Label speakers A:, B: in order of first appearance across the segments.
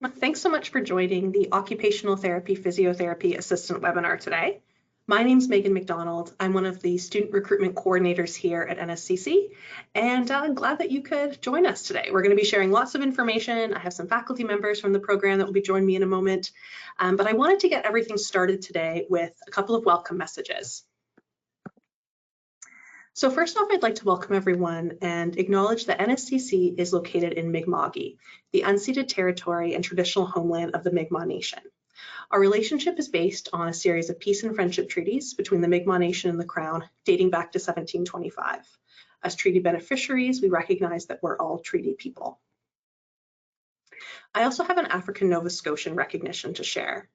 A: Thanks so much for joining the Occupational Therapy Physiotherapy Assistant webinar today. My name's Megan McDonald. I'm one of the student recruitment coordinators here at NSCC, and I'm glad that you could join us today. We're going to be sharing lots of information. I have some faculty members from the program that will be joining me in a moment, but I wanted to get everything started today with a couple of welcome messages. So first off, I'd like to welcome everyone and acknowledge that NSCC is located in Mi'kma'ki, the unceded territory and traditional homeland of the Mi'kmaq Nation. Our relationship is based on a series of peace and friendship treaties between the Mi'kmaq Nation and the Crown dating back to 1725. As treaty beneficiaries, we recognize that we're all treaty people. I also have an African Nova Scotian recognition to share.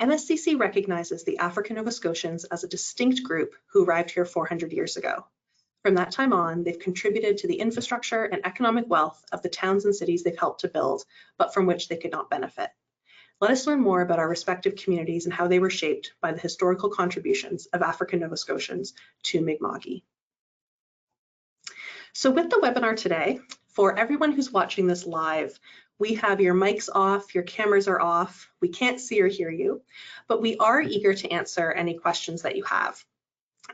A: NSCC recognizes the African Nova Scotians as a distinct group who arrived here 400 years ago. From that time on, they've contributed to the infrastructure and economic wealth of the towns and cities they've helped to build, but from which they could not benefit. Let us learn more about our respective communities and how they were shaped by the historical contributions of African Nova Scotians to Mi'kma'ki. So with the webinar today, for everyone who's watching this live, we have your mics off, your cameras are off, we can't see or hear you, but we are eager to answer any questions that you have.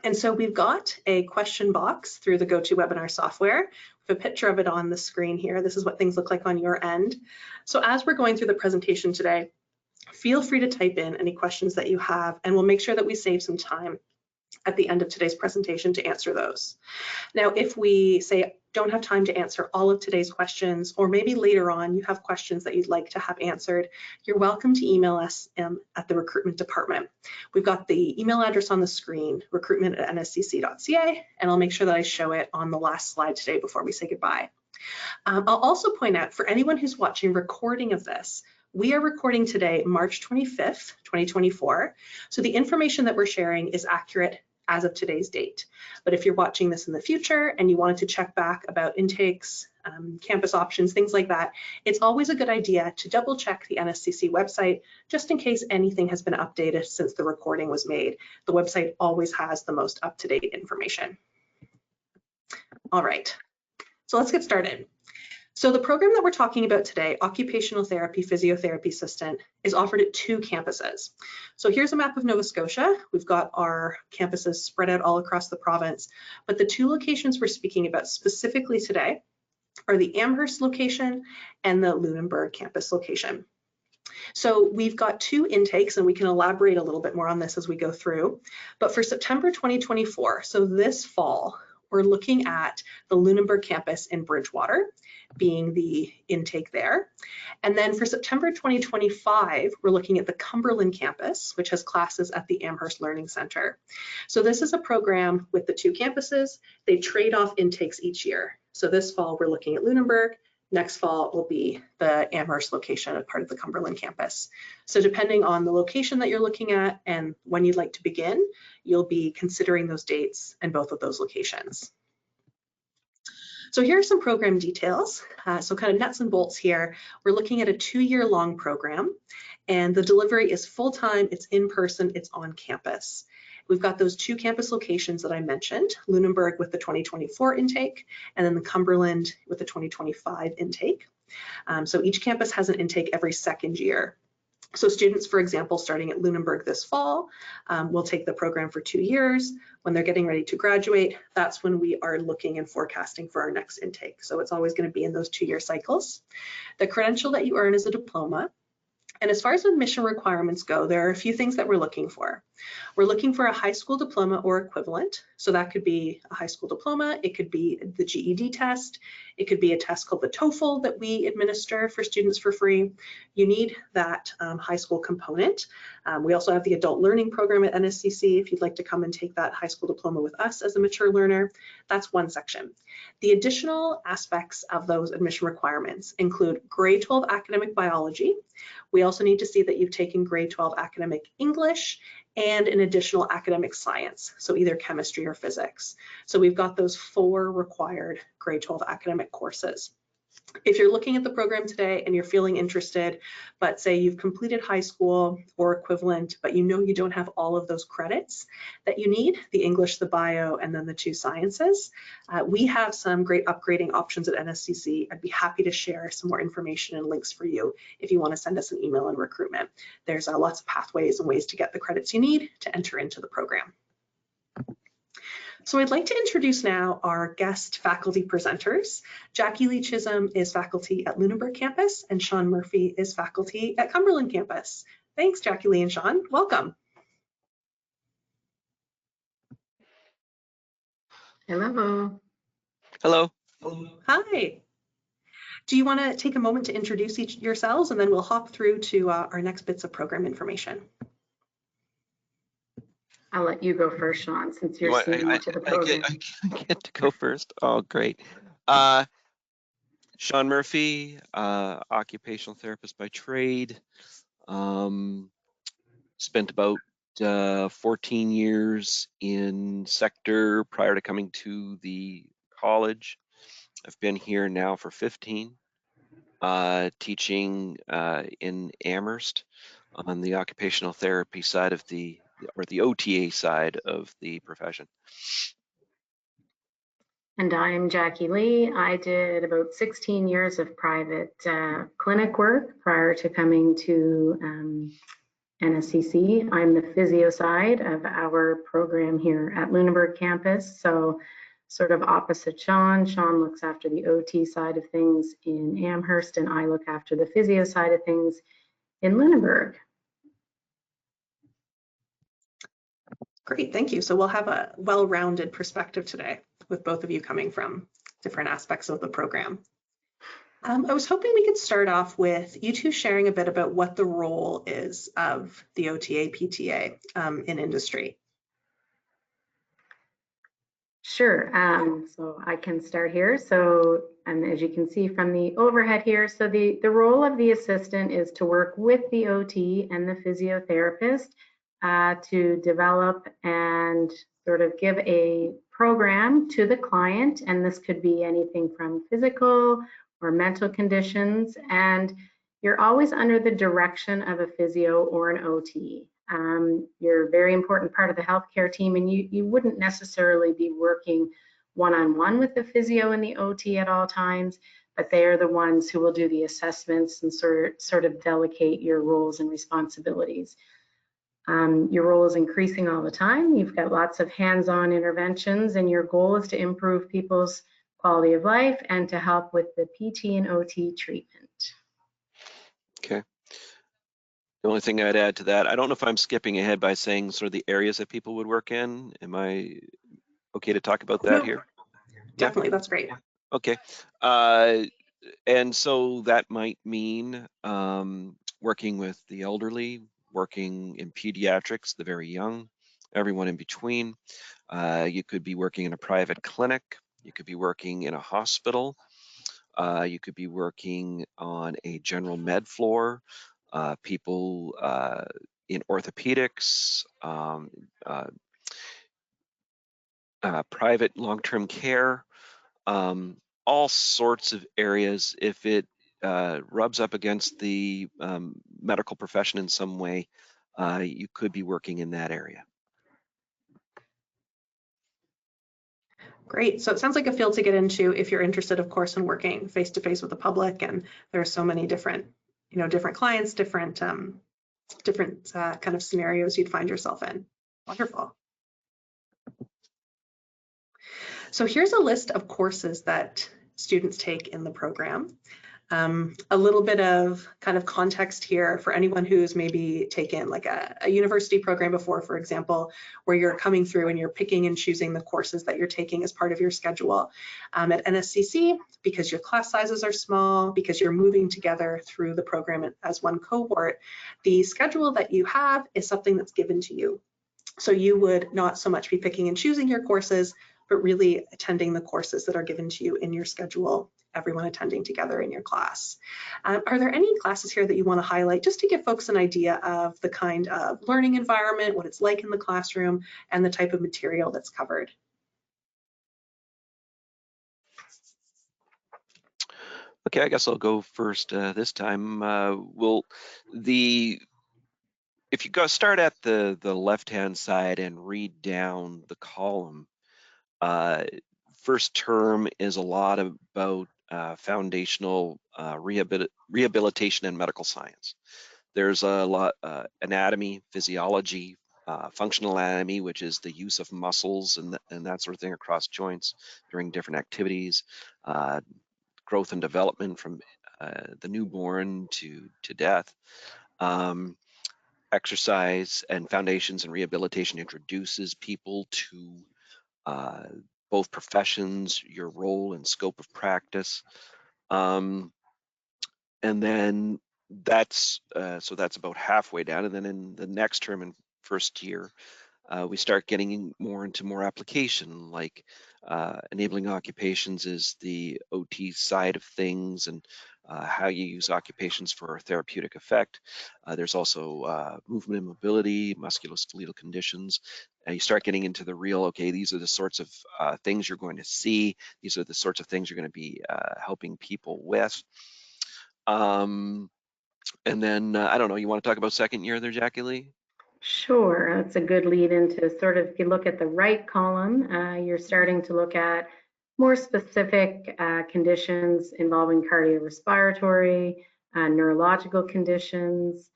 A: And so we've got a question box through the GoToWebinar software. We have a picture of it on the screen here. This is what things look like on your end. So as we're going through the presentation today, feel free to type in any questions that you have, and we'll make sure that we save some time at the end of today's presentation to answer those. Now, if we say don't have time to answer all of today's questions, or maybe later on you have questions that you'd like to have answered, you're welcome to email us at the recruitment department. We've got the email address on the screen, recruitment@nscc.ca, and I'll make sure that I show it on the last slide today before we say goodbye. I'll also point out for anyone who's watching recording of this, we are recording today, March 25th, 2024. So the information that we're sharing is accurate as of today's date. But if you're watching this in the future and you wanted to check back about intakes, campus options, things like that, it's always a good idea to double check the NSCC website just in case anything has been updated since the recording was made. The website always has the most up-to-date information. All right, so let's get started. So the program that we're talking about today, Occupational Therapy Physiotherapy Assistant, is offered at 2 campuses. So here's a map of Nova Scotia. We've got our campuses spread out all across the province, but the 2 locations we're speaking about specifically today are the Amherst location and the Lunenburg campus location. So we've got 2 intakes, and we can elaborate a little bit more on this as we go through. But for September 2024, so this fall, we're looking at the Lunenburg campus in Bridgewater being the intake there. And then for September 2025, we're looking at the Cumberland campus, which has classes at the Amherst Learning Center. So this is a program with the 2 campuses. They trade off intakes each year. So this fall, we're looking at Lunenburg. Next fall will be the Amherst location, a part of the Cumberland campus. So depending on the location that you're looking at and when you'd like to begin, you'll be considering those dates and both of those locations. So here are some program details. So kind of nuts and bolts here. We're looking at a 2-year-long program, and the delivery is full-time, it's in person, it's on campus. We've got those 2 campus locations that I mentioned, Lunenburg with the 2024 intake, and then the Cumberland with the 2025 intake. So each campus has an intake every 2nd year. So students, for example, starting at Lunenburg this fall, will take the program for 2 years. When they're getting ready to graduate, that's when we are looking and forecasting for our next intake. So it's always going to be in those 2-year cycles. The credential that you earn is a diploma. And as far as admission requirements go, there are a few things that we're looking for. We're looking for a high school diploma or equivalent. So that could be a high school diploma, it could be the GED test, it could be a test called the TOEFL that we administer for students for free. You need that high school component. We also have the adult learning program at NSCC. If you'd like to come and take that high school diploma with us as a mature learner, that's one section. The additional aspects of those admission requirements include grade 12 academic biology. We also need to see that you've taken grade 12 academic English and an additional academic science, so either chemistry or physics. So we've got those 4 required grade 12 academic courses. If you're looking at the program today and you're feeling interested, but say you've completed high school or equivalent, but you know you don't have all of those credits that you need, the English, the bio, and then the 2 sciences, we have some great upgrading options at NSCC. I'd be happy to share some more information and links for you if you want to send us an email in recruitment. There's lots of pathways and ways to get the credits you need to enter into the program. So I'd like to introduce now our guest faculty presenters. Jackie Lee Chisholm is faculty at Lunenburg campus, and Sean Murphy is faculty at Cumberland campus. Thanks, Jackie Lee and Sean. Welcome.
B: Hello.
C: Hello.
A: Hi. Do you want to take a moment to introduce yourselves, and then we'll hop through to our next bits of program information.
B: I'll let you go first, Sean, since you're seeing much of the program.
C: I get to go first. Oh, great. Sean Murphy, occupational therapist by trade. Spent about 14 years in sector prior to coming to the college. I've been here now for 15, teaching in Amherst on the occupational therapy side of the OTA side of the profession.
B: And I'm Jackie Lee. I did about 16 years of private clinic work prior to coming to NSCC. I'm the physio side of our program here at Lunenburg campus. So sort of opposite Sean. Sean looks after the OT side of things in Amherst, and I look after the physio side of things in Lunenburg.
A: Great, thank you. So we'll have a well-rounded perspective today with both of you coming from different aspects of the program. I was hoping we could start off with you two sharing a bit about what the role is of the OTA PTA in industry.
B: Sure, so I can start here. So, as you can see from the overhead here, so the role of the assistant is to work with the OT and the physiotherapist to develop and sort of give a program to the client, and this could be anything from physical or mental conditions, and you're always under the direction of a physio or an OT. You're a very important part of the healthcare team, and you wouldn't necessarily be working one-on-one with the physio and the OT at all times, but they are the ones who will do the assessments and sort of delegate your roles and responsibilities. Your role is increasing all the time. You've got lots of hands-on interventions, and your goal is to improve people's quality of life and to help with the PT and OT treatment.
C: Okay. The only thing I'd add to that, I don't know if I'm skipping ahead by saying sort of the areas that people would work in. Am I okay to talk about that here?
A: Definitely, yeah. That's great.
C: Okay. And so that might mean working with the elderly, working in pediatrics, the very young, everyone in between. You could be working in a private clinic. You could be working in a hospital. You could be working on a general med floor. People in orthopedics, private long-term care, all sorts of areas. If it rubs up against the medical profession in some way, you could be working in that area.
A: Great. So it sounds like a field to get into if you're interested, of course, in working face-to-face with the public. And there are so many different, different clients, different kind of scenarios you'd find yourself in. Wonderful. So here's a list of courses that students take in the program. A little bit of kind of context here for anyone who's maybe taken like a university program before, for example, where you're coming through and you're picking and choosing the courses that you're taking as part of your schedule. At NSCC, because your class sizes are small, because you're moving together through the program as one cohort, the schedule that you have is something that's given to you. So you would not so much be picking and choosing your courses, but really attending the courses that are given to you in your schedule, everyone attending together in your class. Are there any classes here that you want to highlight just to give folks an idea of the kind of learning environment, what it's like in the classroom, and the type of material that's covered?
C: Okay, I guess I'll go first this time. If you go start at the left-hand side and read down the column, uh, first term is a lot about foundational rehabilitation and medical science. There's a lot anatomy, physiology, functional anatomy, which is the use of muscles and that sort of thing across joints during different activities, growth and development from the newborn to death. Exercise and foundations and rehabilitation introduces people to both professions, your role and scope of practice. And then that's about halfway down. And then in the next term in first year, we start getting more into more application, like enabling occupations is the OT side of things, and how you use occupations for therapeutic effect. There's also movement and mobility, musculoskeletal conditions. You start getting into the real, okay, these are the sorts of things you're going to see. These are the sorts of things you're going to be helping people with. And then, I don't know, you want to talk about second year there, Jackie Lee?
B: Sure, that's a good lead into sort of, if you look at the right column, you're starting to look at more specific conditions involving cardiorespiratory, neurological conditions,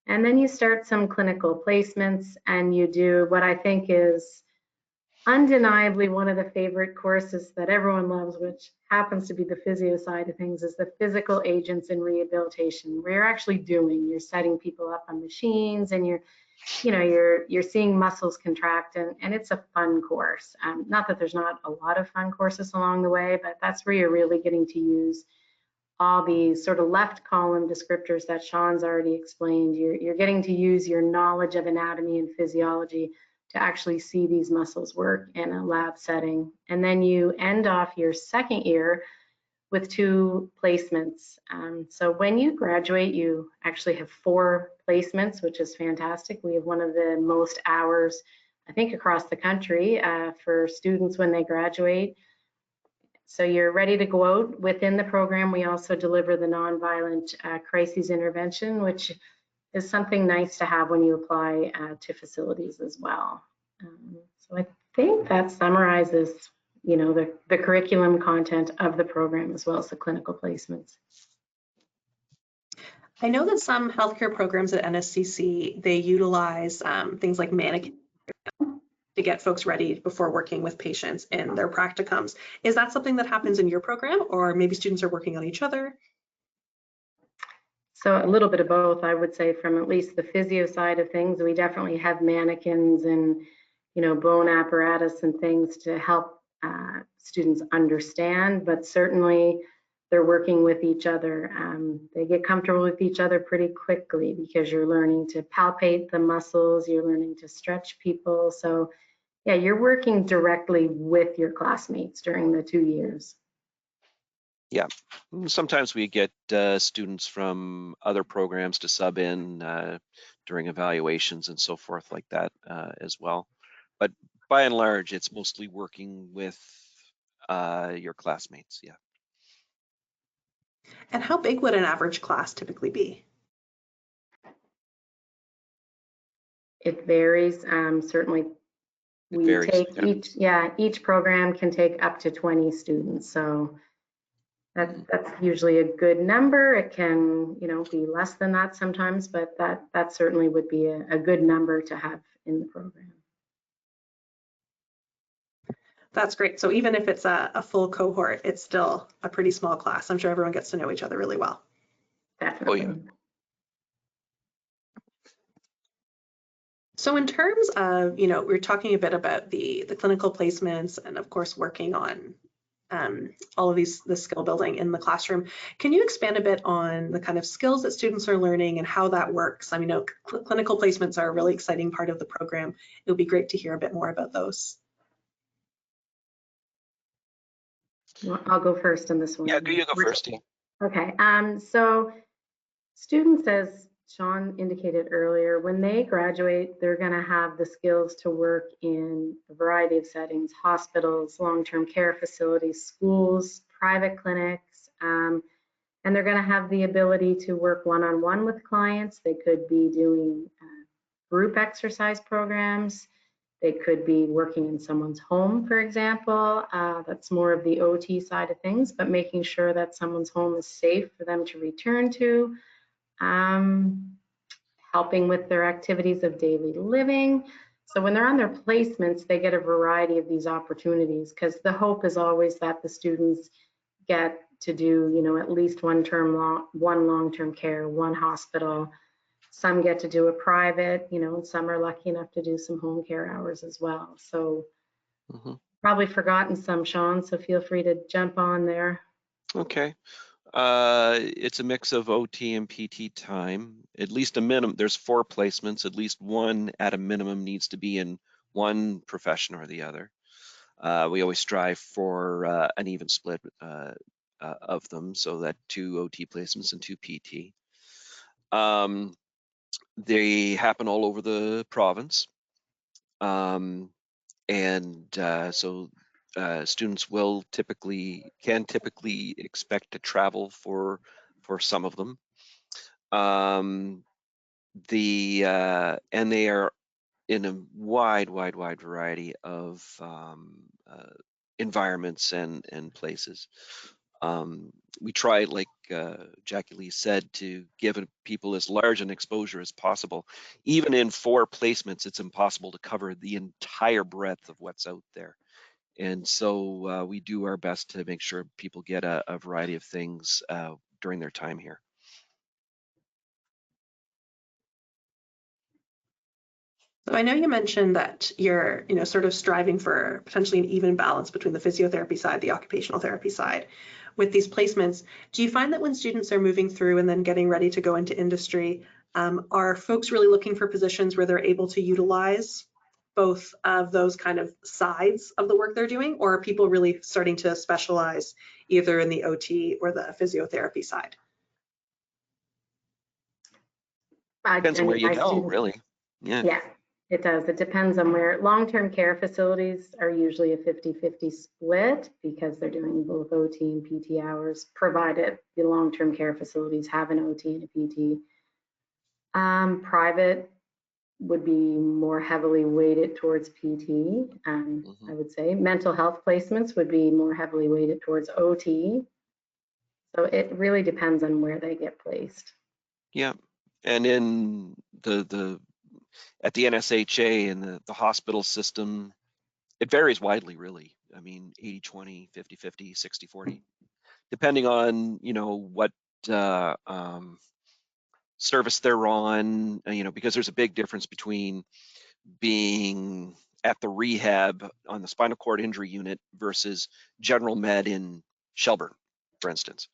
B: and then you start some clinical placements and you do what I think is undeniably one of the favorite courses that everyone loves, which happens to be the physio side of things, is the physical agents in rehabilitation, where you're actually you're setting people up on machines and you're seeing muscles contract, and it's a fun course. Not that there's not a lot of fun courses along the way, but that's where you're really getting to use all these sort of left column descriptors that Sean's already explained. You're getting to use your knowledge of anatomy and physiology to actually see these muscles work in a lab setting. And then you end off your second year with 2 placements. So when you graduate, you actually have 4 placements, which is fantastic. We have one of the most hours, I think, across the country for students when they graduate. So you're ready to go out. Within the program, we also deliver the nonviolent crises intervention, which is something nice to have when you apply to facilities as well. So I think that summarizes, the curriculum content of the program as well as the clinical placements.
A: I know that some healthcare programs at NSCC, they utilize things like mannequin to get folks ready before working with patients in their practicums. Is that something that happens in your program, or maybe students are working on each other?
B: So a little bit of both, I would say. From at least the physio side of things, we definitely have mannequins and bone apparatus and things to help students understand, but certainly they're working with each other. They get comfortable with each other pretty quickly because you're learning to palpate the muscles, you're learning to stretch people. So yeah, you're working directly with your classmates during the 2 years.
C: Yeah, sometimes we get students from other programs to sub in during evaluations and so forth like that as well. But by and large, it's mostly working with your classmates, yeah.
A: And how big would an average class typically be?
B: It varies. Certainly we
C: varies,
B: take
C: yeah.
B: each program can take up to 20 students. So that's usually a good number. It can, be less than that sometimes, but that certainly would be a good number to have in the program.
A: That's great. So even if it's a full cohort, it's still a pretty small class. I'm sure everyone gets to know each other really well.
B: Definitely.
C: Oh, yeah.
A: So in terms of, we're talking a bit about the clinical placements and of course working on all of the skill building in the classroom. Can you expand a bit on the kind of skills that students are learning and how that works? I mean, clinical placements are a really exciting part of the program. It would be great to hear a bit more about those.
B: Well, I'll go first on this one.
C: Yeah, you go first. Yeah.
B: Okay. So students, as Sean indicated earlier, when they graduate, they're going to have the skills to work in a variety of settings: hospitals, long-term care facilities, schools, private clinics. And they're going to have the ability to work one-on-one with clients. They could be doing group exercise programs. They could be working in someone's home, for example. That's more of the OT side of things, but making sure that someone's home is safe for them to return to. Helping with their activities of daily living. So when they're on their placements, they get a variety of these opportunities, because the hope is always that the students get to do, you know, at least one long-term care, one hospital. Some get to do a private, you know, and some are lucky enough to do some home care hours as well. So probably forgotten some, Sean, so feel free to jump on there.
C: Okay. It's a mix of OT and PT time. At least a minimum, there's 4 placements, at least one at a minimum needs to be in one profession or the other. We always strive for an even split of them, so that 2 OT placements and 2 PT. They happen all over the province. So students can typically expect to travel for some of them. And they are in a wide variety of environments and places. We try, like Jackie Lee said, to give people as large an exposure as possible. Even in 4 placements, it's impossible to cover the entire breadth of what's out there. And so we do our best to make sure people get a variety of things during their time here.
A: So I know you mentioned that you're, you know, sort of striving for potentially an even balance between the physiotherapy side, the occupational therapy side. With these placements, do you find that when students are moving through and then getting ready to go into industry, are folks really looking for positions where they're able to utilize both of those kind of sides of the work they're doing, or are people really starting to specialize either in the OT or the physiotherapy side?
C: Depends on where you go, really.
B: Yeah, it does. It depends on where. Long-term care facilities are usually a 50-50 split, because they're doing both OT and PT hours, provided the long-term care facilities have an OT and a PT. Private would be more heavily weighted towards PT. I would say mental health placements would be more heavily weighted towards OT. So it really depends on where they get placed.
C: Yeah, and in at the NSHA and the hospital system, it varies widely, really. I mean, 80-20, 50-50, 60-40, depending on, you know, what service they're on, you know, because there's a big difference between being at the rehab on the spinal cord injury unit versus general med in Shelburne, for instance,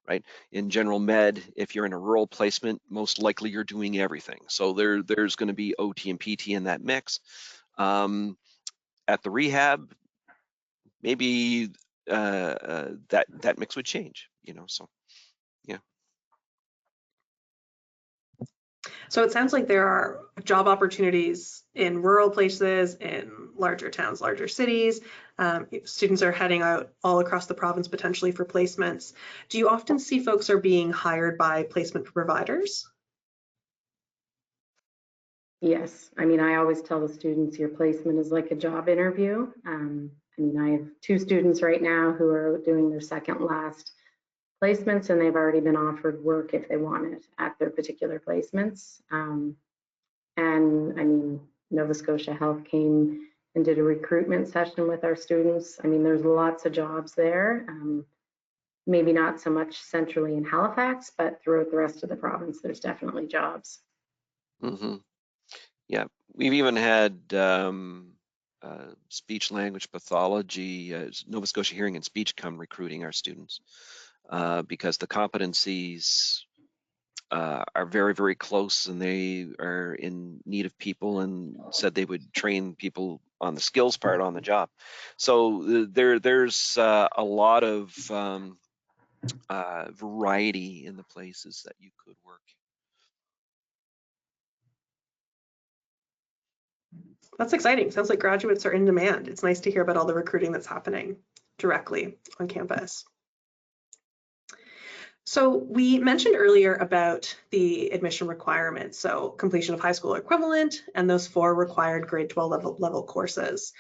C: right? In general med, if you're in a rural placement, most likely you're doing everything. So there's going to be OT and PT in that mix. At the rehab, maybe that mix would change, you know, so yeah.
A: So it sounds like there are job opportunities in rural places, in larger towns, larger cities. Students are heading out all across the province potentially for placements. Do you often see folks are being hired by placement providers?
B: Yes, I mean, I always tell the students your placement is like a job interview. I mean, I have 2 students right now who are doing their second last placements, and they've already been offered work if they want it at their particular placements. And I mean, Nova Scotia Health came and did a recruitment session with our students. I mean, there's lots of jobs there. Maybe not so much centrally in Halifax, but throughout the rest of the province, there's definitely jobs.
C: Yeah, we've even had speech language pathology, Nova Scotia Hearing and Speech come recruiting our students because the competencies are very close, and they are in need of people, and said they would train people on the skills part on the job. So there's a lot of variety in the places that you could work.
A: That's exciting. Sounds like graduates are in demand. It's nice to hear about all the recruiting that's happening directly on campus. So we mentioned earlier about the admission requirements, so completion of high school equivalent and those 4 required grade 12 level courses.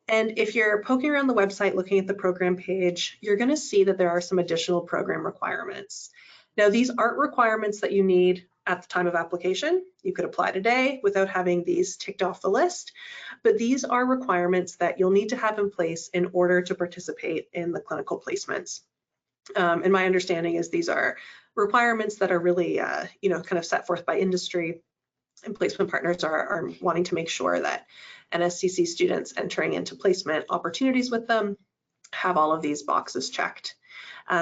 A: And if you're poking around the website looking at the program page, you're going to see that there are some additional program requirements. Now, these aren't requirements that you need at the time of application. You could apply today without having these ticked off the list, but these are requirements that you'll need to have in place in order to participate in the clinical placements. And my understanding is these are requirements that are really, kind of set forth by industry, and placement partners are wanting to make sure that NSCC students entering into placement opportunities with them have all of these boxes checked.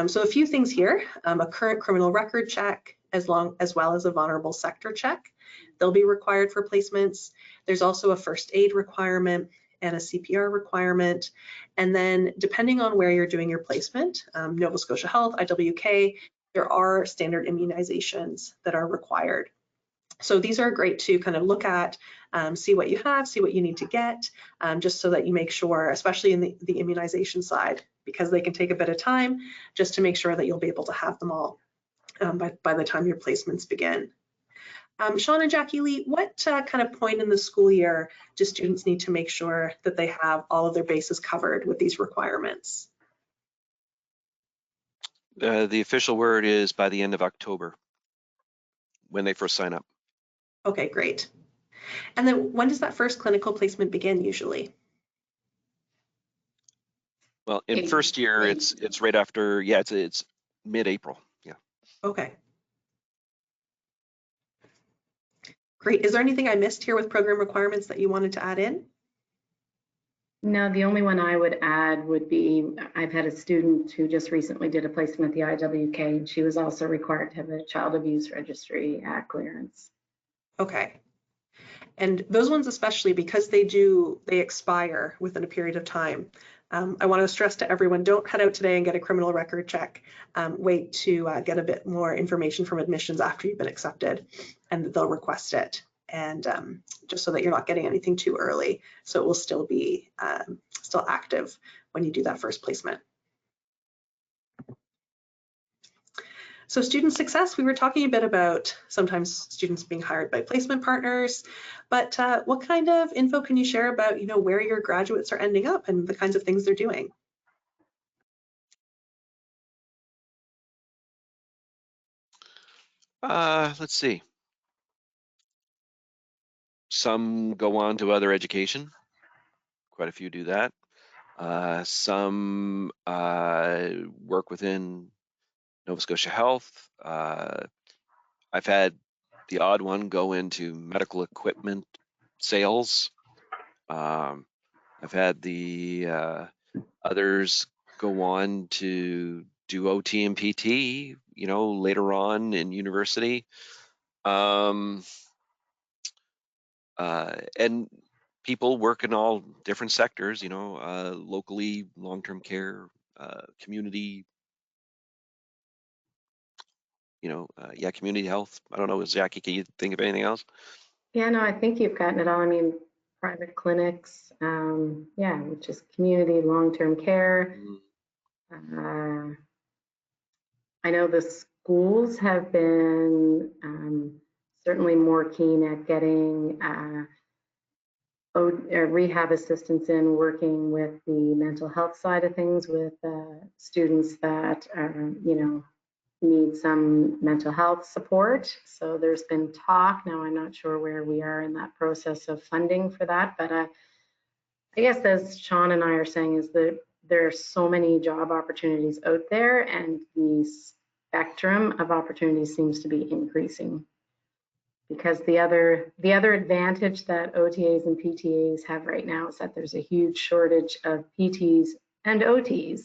A: So a few things here, a current criminal record check, as well as a vulnerable sector check. They'll be required for placements. There's also a first aid requirement and a CPR requirement. And then depending on where you're doing your placement, Nova Scotia Health, IWK, there are standard immunizations that are required. So these are great to kind of look at, see what you have, see what you need to get, just so that you make sure, especially in the immunization side, because they can take a bit of time, just to make sure that you'll be able to have them all by the time your placements begin. Sean and Jackie Lee, what kind of point in the school year do students need to make sure that they have all of their bases covered with these requirements?
C: The official word is by the end of October, when they first sign up.
A: Okay, great. And then when does that first clinical placement begin usually?
C: Well, in first year, it's right after, yeah, it's mid-April, yeah.
A: Okay. Great. Is there anything I missed here with program requirements that you wanted to add in?
B: No, the only one I would add would be, I've had a student who just recently did a placement at the IWK, and she was also required to have a child abuse registry clearance.
A: Okay. And those ones especially, because they expire within a period of time. I want to stress to everyone, don't head out today and get a criminal record check. Wait to get a bit more information from admissions after you've been accepted, and they'll request it. And just so that you're not getting anything too early, so it will still be still active when you do that first placement. So student success, we were talking a bit about sometimes students being hired by placement partners, but what kind of info can you share about, where your graduates are ending up and the kinds of things they're doing?
C: Let's see. Some go on to other education. Quite a few do that. Some work within Nova Scotia Health. I've had the odd one go into medical equipment sales. I've had the others go on to do OT and PT, later on in university. And people work in all different sectors, locally, long-term care, community, community health. I don't know, Jackie, can you think of anything else?
B: Yeah, no, I think you've gotten it all. I mean, private clinics, which is community long-term care. I know the schools have been certainly more keen at getting rehab assistants in, working with the mental health side of things with students that need some mental health support. So there's been talk. Now I'm not sure where we are in that process of funding for that, but I guess as Sean and I are saying is that there are so many job opportunities out there, and the spectrum of opportunities seems to be increasing. Because the other advantage that OTAs and PTAs have right now is that there's a huge shortage of PTs and OTs.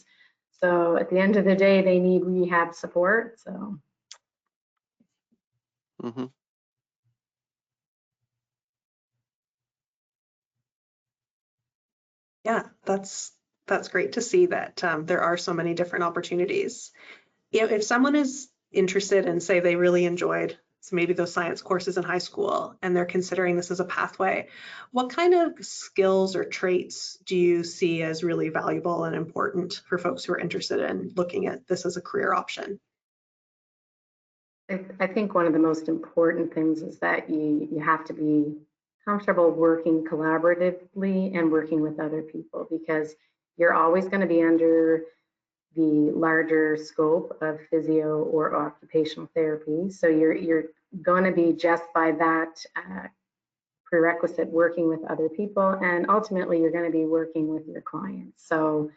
B: So at the end of the day, they need rehab support. So.
C: Mm-hmm.
A: Yeah, that's great to see that there are so many different opportunities. If someone is interested and say they really enjoyed maybe those science courses in high school and they're considering this as a pathway, what kind of skills or traits do you see as really valuable and important for folks who are interested in looking at this as a career option?
B: I think one of the most important things is that you have to be comfortable working collaboratively and working with other people, because you're always going to be under the larger scope of physio or occupational therapy. So you're going to be just by that prerequisite working with other people, and ultimately you're going to be working with your clients. So,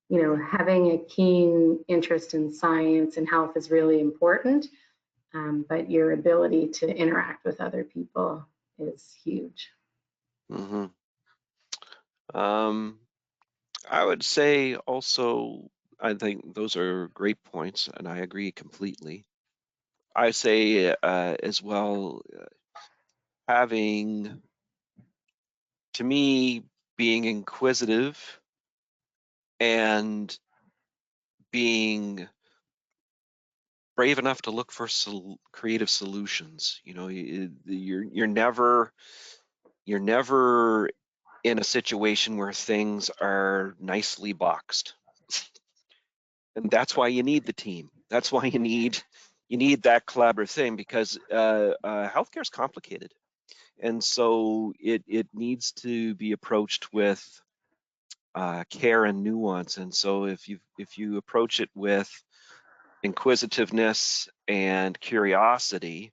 B: you know, having a keen interest in science and health is really important, but your ability to interact with other people is huge.
C: Mm-hmm. I would say also, I think those are great points, and I agree completely. I say as well, having, to me, being inquisitive and being brave enough to look for creative solutions. You know, you're never in a situation where things are nicely boxed. And that's why you need the team. That's why you need that collaborative thing, because healthcare is complicated, and so it needs to be approached with care and nuance. And so if you approach it with inquisitiveness and curiosity,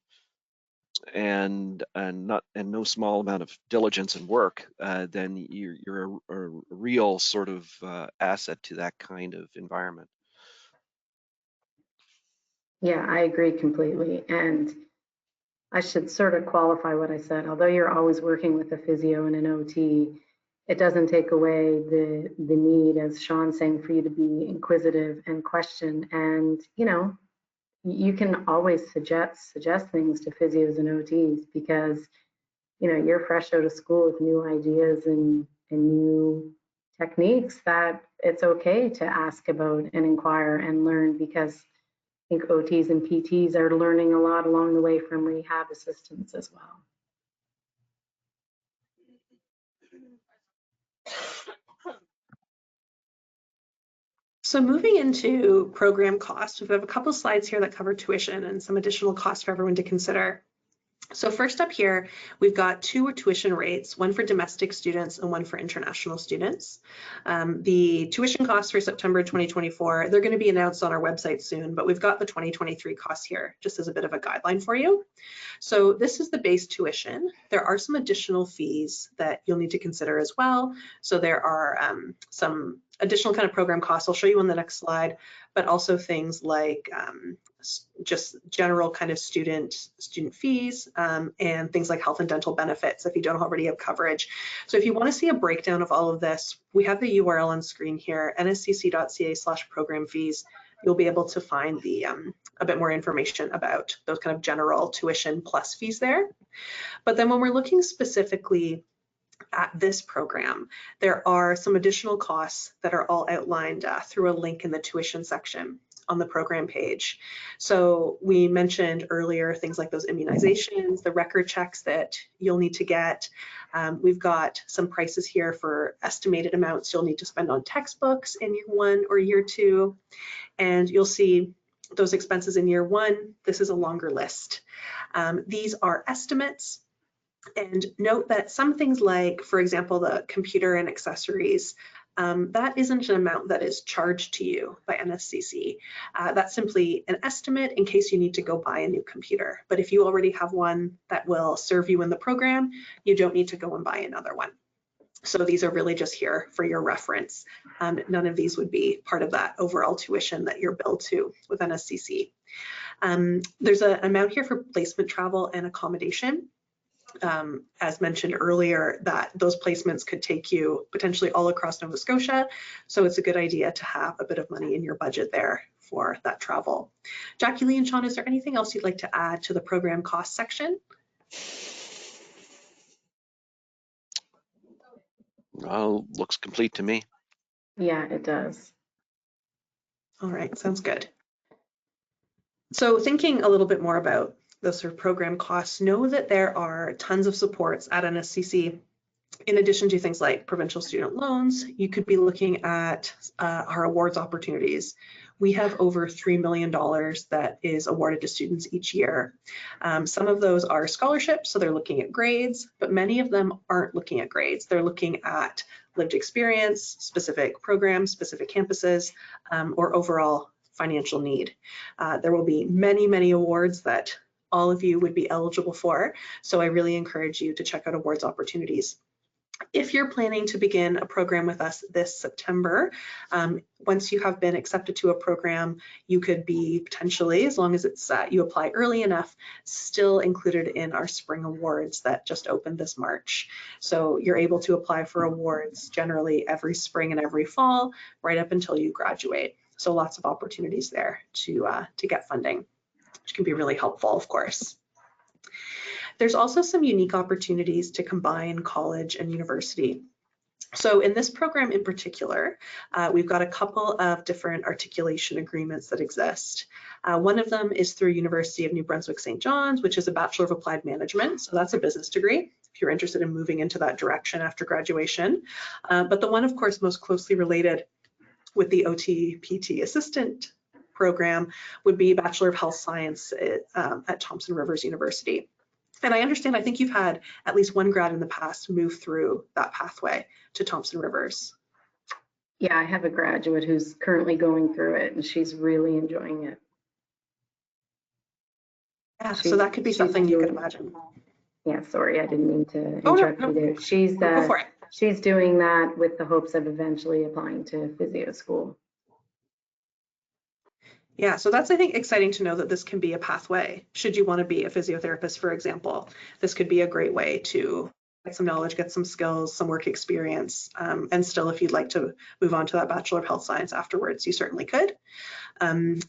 C: and no small amount of diligence and work, then you're a real sort of asset to that kind of environment.
B: Yeah, I agree completely. And I should sort of qualify what I said. Although you're always working with a physio and an OT, it doesn't take away the need, as Sean's saying, for you to be inquisitive and question. And, you know, you can always suggest things to physios and OTs, because, you know, you're fresh out of school with new ideas and new techniques that it's okay to ask about and inquire and learn, because I think OTs and PTs are learning a lot along the way from rehab assistants as well.
A: So moving into program costs, we have a couple slides here that cover tuition and some additional costs for everyone to consider. So first up here, we've got two tuition rates, one for domestic students and one for international students. The tuition costs for September 2024, they're going to be announced on our website soon, but we've got the 2023 costs here just as a bit of a guideline for you. So this is the base tuition. There are some additional fees that you'll need to consider as well. So there are some additional kind of program costs I'll show you on the next slide, but also things like just general kind of student fees and things like health and dental benefits if you don't already have coverage. So if you want to see a breakdown of all of this, we have the URL on screen here, nscc.ca/program fees. You'll be able to find the a bit more information about those kind of general tuition plus fees there. But then when we're looking specifically at this program, there are some additional costs that are all outlined through a link in the tuition section on the program page. So we mentioned earlier things like those immunizations, the record checks that you'll need to get. We've got some prices here for estimated amounts you'll need to spend on textbooks in year 1 or year 2. And you'll see those expenses in year 1. This is a longer list. These are estimates. And note that some things like, for example, the computer and accessories, that isn't an amount that is charged to you by NSCC. That's simply an estimate in case you need to go buy a new computer. But if you already have one that will serve you in the program, you don't need to go and buy another one. So these are really just here for your reference. None of these would be part of that overall tuition that you're billed to with NSCC. There's an amount here for placement travel and accommodation. As mentioned earlier, that those placements could take you potentially all across Nova Scotia. So it's a good idea to have a bit of money in your budget there for that travel. Jackie Lee and Sean, is there anything else you'd like to add to the program cost section?
C: Well, looks complete to me.
B: Yeah, it does.
A: All right, sounds good. So thinking a little bit more about those sort of program costs, know that there are tons of supports at NSCC. In addition to things like provincial student loans, you could be looking at our awards opportunities. We have over $3 million that is awarded to students each year. Some of those are scholarships, so they're looking at grades, but many of them aren't looking at grades. They're looking at lived experience, specific programs, specific campuses, or overall financial need. There will be many, many awards that all of you would be eligible for, so I really encourage you to check out awards opportunities. If you're planning to begin a program with us this September, once you have been accepted to a program, you could be potentially, as long as it's you apply early enough, still included in our spring awards that just opened this March. So you're able to apply for awards generally every spring and every fall, right up until you graduate. So lots of opportunities there to get funding, which can be really helpful, of course. There's also some unique opportunities to combine college and university. So in this program in particular, we've got a couple of different articulation agreements that exist. One of them is through University of New Brunswick St. John's, which is a Bachelor of Applied Management. So that's a business degree if you're interested in moving into that direction after graduation. But the one, of course, most closely related with the OT-PT Assistant program would be Bachelor of Health Science at Thompson Rivers University. And I understand, I think you've had at least one grad in the past move through that pathway to Thompson Rivers.
B: Yeah, I have a graduate who's currently going through it and she's really enjoying it.
A: Yeah, so that could be something you could imagine.
B: Yeah, sorry, I didn't mean to interrupt you there.
A: Go for it.
B: She's doing that with the hopes of eventually applying to physio school.
A: Yeah, so that's, I think, exciting to know that this can be a pathway. Should you want to be a physiotherapist, for example, this could be a great way to get some knowledge, get some skills, some work experience, and still, if you'd like to move on to that Bachelor of Health Science afterwards, you certainly could.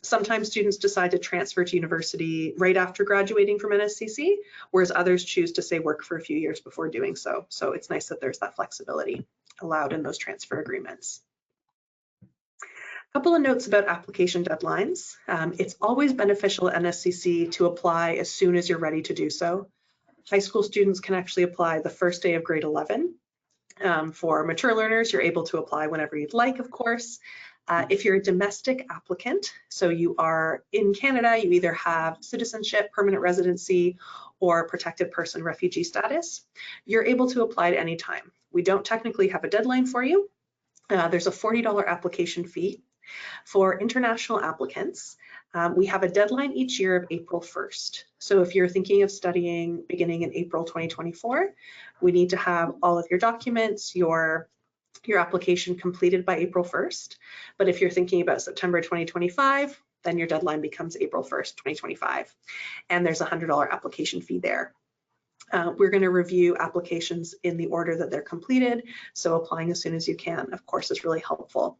A: Sometimes students decide to transfer to university right after graduating from NSCC, whereas others choose to say work for a few years before doing so. So it's nice that there's that flexibility allowed in those transfer agreements. A couple of notes about application deadlines. It's always beneficial at NSCC to apply as soon as you're ready to do so. High school students can actually apply the first day of grade 11. For mature learners, you're able to apply whenever you'd like, of course. If you're a domestic applicant, so you are in Canada, you either have citizenship, permanent residency, or protected person refugee status, you're able to apply at any time. We don't technically have a deadline for you. There's a $40 application fee. For international applicants, we have a deadline each year of April 1st. So if you're thinking of studying beginning in April 2024, we need to have all of your documents, your application completed by April 1st. But if you're thinking about September 2025, then your deadline becomes April 1st, 2025. And there's a $100 application fee there. We're going to review applications in the order that they're completed. So applying as soon as you can, of course, is really helpful.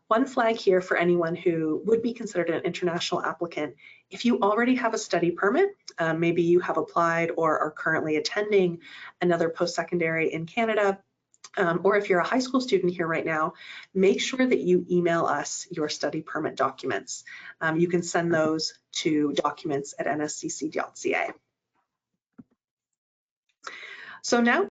A: One flag here for anyone who would be considered an international applicant, if you already have a study permit, maybe you have applied or are currently attending another post-secondary in Canada, or if you're a high school student here right now, make sure that you email us your study permit documents. You can send those to documents@nscc.ca. So now